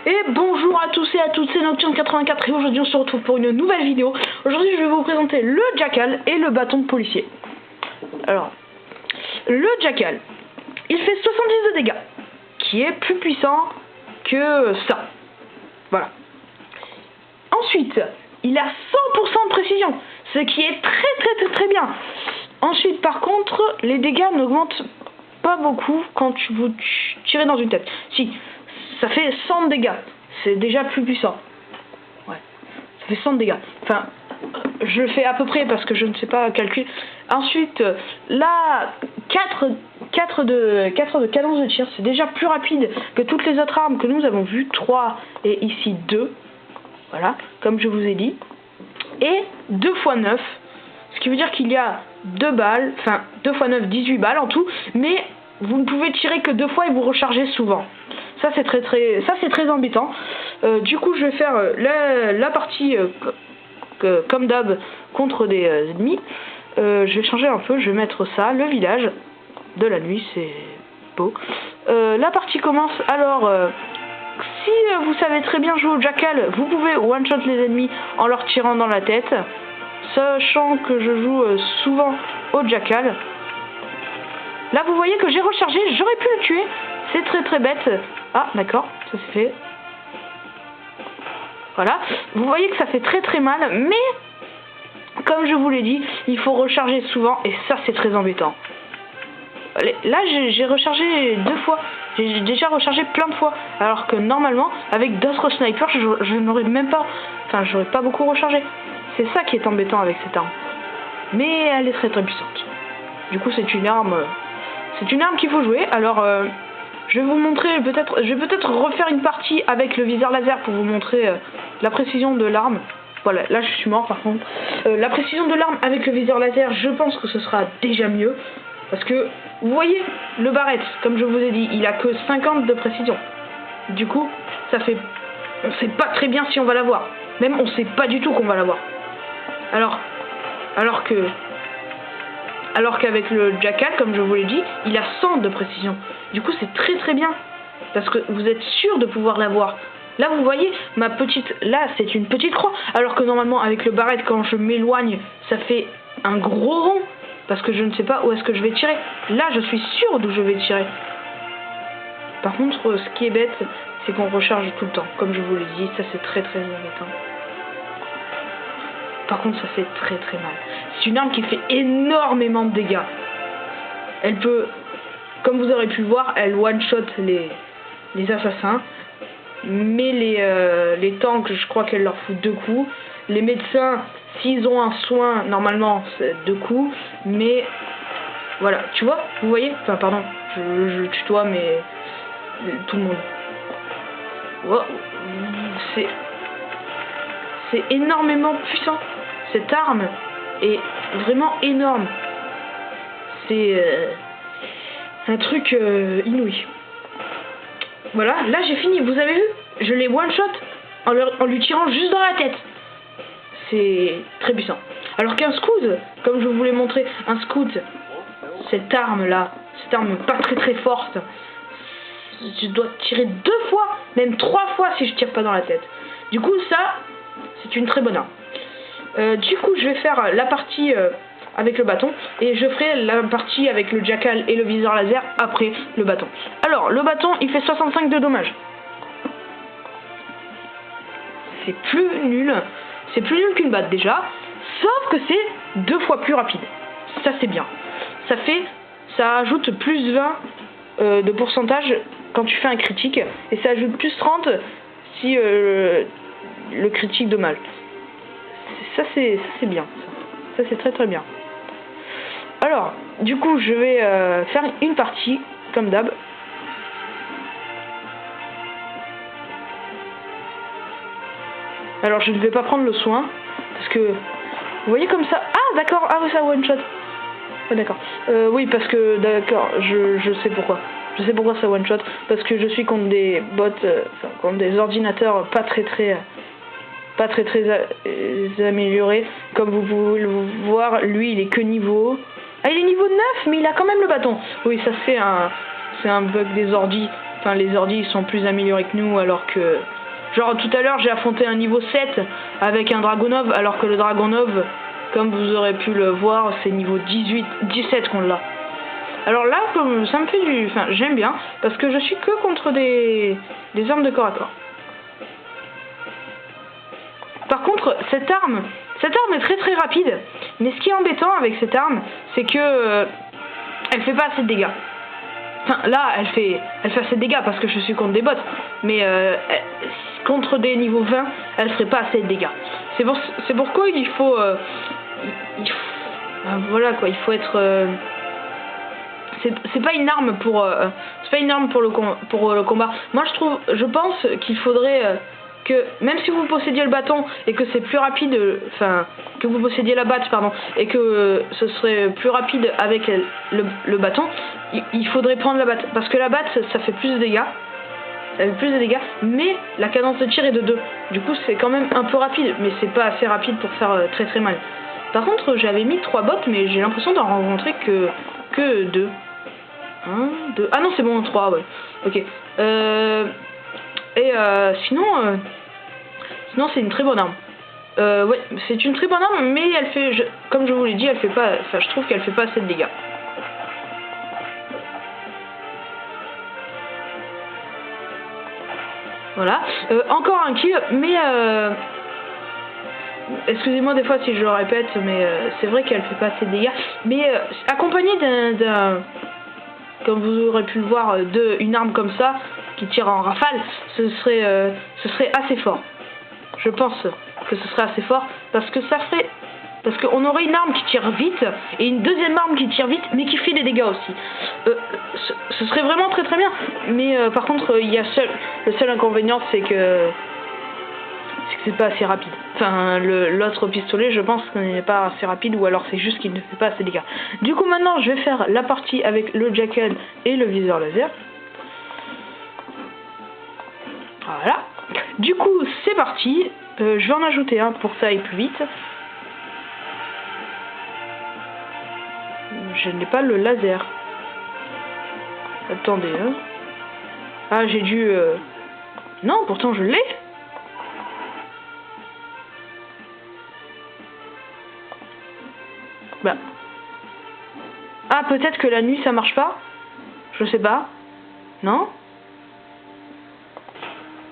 Et bonjour à tous et à toutes, c'est Nocturne84 et aujourd'hui on se retrouve pour une nouvelle vidéo. Aujourd'hui je vais vous présenter le Jackal et le bâton de policier. Alors, le Jackal, il fait 70 de dégâts, qui est plus puissant que ça. Voilà. Ensuite, il a 100% de précision, ce qui est très bien. Ensuite par contre, les dégâts n'augmentent pas beaucoup quand vous tirez dans une tête. Si, ça fait 100 de dégâts, c'est déjà plus puissant. Ouais, ça fait 100 de dégâts. Enfin, je le fais à peu près parce que je ne sais pas calculer. Ensuite, là, 4 de cadence de tir, c'est déjà plus rapide que toutes les autres armes que nous avons vues. 3 et ici 2. Voilà, comme je vous ai dit. Et 2 x 9. Ce qui veut dire qu'il y a 2 balles, enfin 2 x 9, 18 balles en tout, mais vous ne pouvez tirer que 2 fois et vous rechargez souvent. Ça c'est très embêtant. Du coup je vais faire la partie comme d'hab contre des ennemis. Je vais changer un peu, je vais mettre ça, le village de la nuit, c'est beau. La partie commence, alors si vous savez très bien jouer au Jackal, vous pouvez one-shot les ennemis en leur tirant dans la tête. Sachant que je joue souvent au Jackal. Là vous voyez que j'ai rechargé, j'aurais pu le tuer. C'est très bête. Ah d'accord, ça c'est fait. Voilà, vous voyez que ça fait très mal. Mais comme je vous l'ai dit, il faut recharger souvent. Et ça c'est très embêtant. Là j'ai rechargé 2 fois. J'ai déjà rechargé plein de fois. Alors que normalement avec d'autres snipers je n'aurais même pas. Enfin j'aurais pas beaucoup rechargé. C'est ça qui est embêtant avec cette arme. Mais elle est très puissante. Du coup c'est une arme qu'il faut jouer. Alors je vais vous montrer je vais peut-être refaire une partie avec le viseur laser pour vous montrer la précision de l'arme. Voilà, là je suis mort par contre. La précision de l'arme avec le viseur laser, je pense que ce sera déjà mieux. Parce que vous voyez, le barrette, comme je vous ai dit, il a que 50 de précision. Du coup, ça fait... on sait pas très bien si on va l'avoir. Même on sait pas du tout qu'on va l'avoir. Alors qu'avec le Jackal, comme je vous l'ai dit, il a 100 de précision. Du coup, c'est très bien. Parce que vous êtes sûr de pouvoir l'avoir. Là, vous voyez, là, c'est une petite croix. Alors que normalement, avec le barrette, quand je m'éloigne, ça fait un gros rond. Parce que je ne sais pas où est-ce que je vais tirer. Là, je suis sûr d'où je vais tirer. Par contre, ce qui est bête, c'est qu'on recharge tout le temps. Comme je vous l'ai dit, ça c'est très embêtant. Par contre, ça fait très mal. C'est une arme qui fait énormément de dégâts. Elle peut, comme vous aurez pu le voir, elle one-shot les assassins. Mais les tanks, je crois qu'elle leur fout 2 coups. Les médecins, s'ils ont un soin, normalement, c'est 2 coups. Mais, voilà, tu vois, vous voyez. Enfin, pardon, je tutoie, mais tout le monde. Oh, c'est énormément puissant. Cette arme est vraiment énorme. C'est un truc inouï. Voilà, là j'ai fini. Vous avez vu? Je l'ai one shot en lui tirant juste dans la tête. C'est très puissant. Alors qu'un scout, comme je vous l'ai montré, un scout, cette arme là, cette arme pas très forte, je dois tirer 2 fois, même 3 fois si je tire pas dans la tête. Du coup ça, c'est une très bonne arme. Du coup je vais faire la partie avec le bâton et je ferai la partie avec le Jackal et le viseur laser après le bâton. Alors le bâton il fait 65 de dommages. C'est plus nul qu'une batte déjà, sauf que c'est 2 fois plus rapide. Ça c'est bien. Ça ajoute plus 20 de pourcentage quand tu fais un critique et ça ajoute plus 30 si le critique de mal. Ça c'est bien. Ça c'est très bien. Alors, du coup, je vais faire une partie, comme d'hab. Alors, je ne vais pas prendre le soin, parce que, vous voyez comme ça... Ah, d'accord, ah, ça one-shot. Ah, d'accord. Oui, parce que, d'accord, je sais pourquoi. Je sais pourquoi ça one-shot, parce que je suis contre des bots, contre des ordinateurs pas très améliorés. Comme vous pouvez le voir, lui, il est que niveau... Ah, il est niveau 9, mais il a quand même le bâton. Oui, ça c'est un bug des ordis. enfin les ordis ils sont plus améliorés que nous, alors que genre tout à l'heure j'ai affronté un niveau 7 avec un Dragonov, alors que le Dragonov, comme vous aurez pu le voir, c'est niveau 17 qu'on l'a. Alors là, comme ça me fait du... Enfin, j'aime bien, parce que je suis que contre des armes de corps à corps. Par contre, cette arme est très très rapide, mais ce qui est embêtant avec cette arme, c'est que elle fait pas assez de dégâts. Enfin, là, elle fait assez de dégâts parce que je suis contre des bots, mais contre des niveaux 20, elle ferait pas assez de dégâts. C'est pourquoi il faut... voilà quoi, il faut être... c'est pas une arme pour le combat. Moi je pense qu'il faudrait que même si vous possédiez le bâton et que c'est plus rapide, enfin que vous possédiez la batte pardon, et que ce serait plus rapide avec le bâton, il faudrait prendre la batte, parce que la batte ça fait plus de dégâts. Mais la cadence de tir est de 2. Du coup c'est quand même un peu rapide, mais c'est pas assez rapide pour faire très très mal. Par contre j'avais mis 3 bots, mais j'ai l'impression d'en rencontrer que 2. 1, 2... Ah non c'est bon, 3, ouais. Ok. Sinon c'est une très bonne arme. Ouais, c'est une très bonne arme, mais elle fait, comme je vous l'ai dit, elle fait pas... Enfin, je trouve qu'elle fait pas assez de dégâts. Voilà. Encore un kill, mais... Excusez-moi des fois si je le répète, mais c'est vrai qu'elle fait pas assez de dégâts. Mais accompagné d'un... Comme vous aurez pu le voir, une arme comme ça, qui tire en rafale, ce serait assez fort. Je pense que ce serait assez fort, parce qu'on aurait une arme qui tire vite, et une deuxième arme qui tire vite, mais qui fait des dégâts aussi. Ce serait vraiment très très bien. Mais par contre, il y a le seul inconvénient, c'est que c'est pas assez rapide. Enfin, l'autre pistolet, je pense qu'il n'est pas assez rapide, ou alors c'est juste qu'il ne fait pas assez de dégâts. Du coup, maintenant, je vais faire la partie avec le Jackal et le viseur laser. Voilà. Du coup, c'est parti. Je vais en ajouter un pour que ça aille plus vite. Je n'ai pas le laser. Attendez, hein. Ah, j'ai dû... Non, pourtant je l'ai. Bah. Ah, peut-être que la nuit ça marche pas. Je sais pas. Non.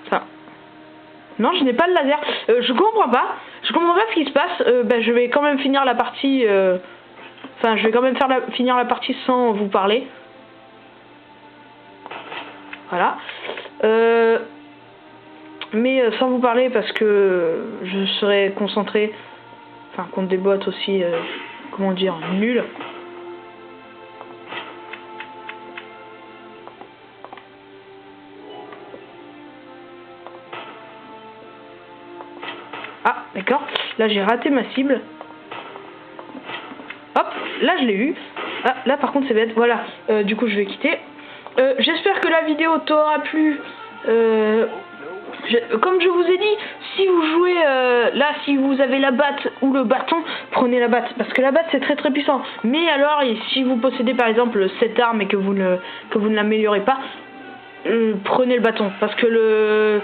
Enfin. Non, je n'ai pas le laser. Je comprends pas. Je comprends pas ce qui se passe. Bah, je vais quand même finir la partie. Enfin, je vais quand même finir la partie sans vous parler. Voilà. Mais sans vous parler parce que je serai concentré. Enfin, contre des bots aussi. Comment dire, nuls. Ah, d'accord. Là, j'ai raté ma cible. Hop, là, je l'ai eu. Ah, là, par contre, c'est bête. Voilà. Du coup, je vais quitter. J'espère que la vidéo t'aura plu. Comme je vous ai dit, si vous jouez là, si vous avez la batte ou le bâton, prenez la batte, parce que la batte c'est très très puissant. Mais alors, si vous possédez par exemple cette arme et que vous ne l'améliorez pas, prenez le bâton, parce que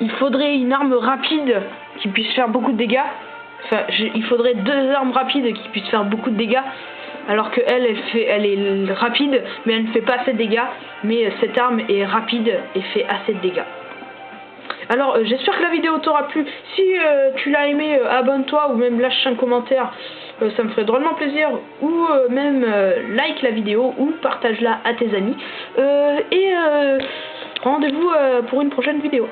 il faudrait une arme rapide qui puisse faire beaucoup de dégâts. Enfin, il faudrait 2 armes rapides qui puissent faire beaucoup de dégâts. Alors que elle est rapide, mais elle ne fait pas assez de dégâts. Mais cette arme est rapide et fait assez de dégâts. Alors j'espère que la vidéo t'aura plu. Si tu l'as aimé, abonne-toi ou même lâche un commentaire, ça me ferait drôlement plaisir. Ou même like la vidéo ou partage-la à tes amis. Et rendez-vous pour une prochaine vidéo.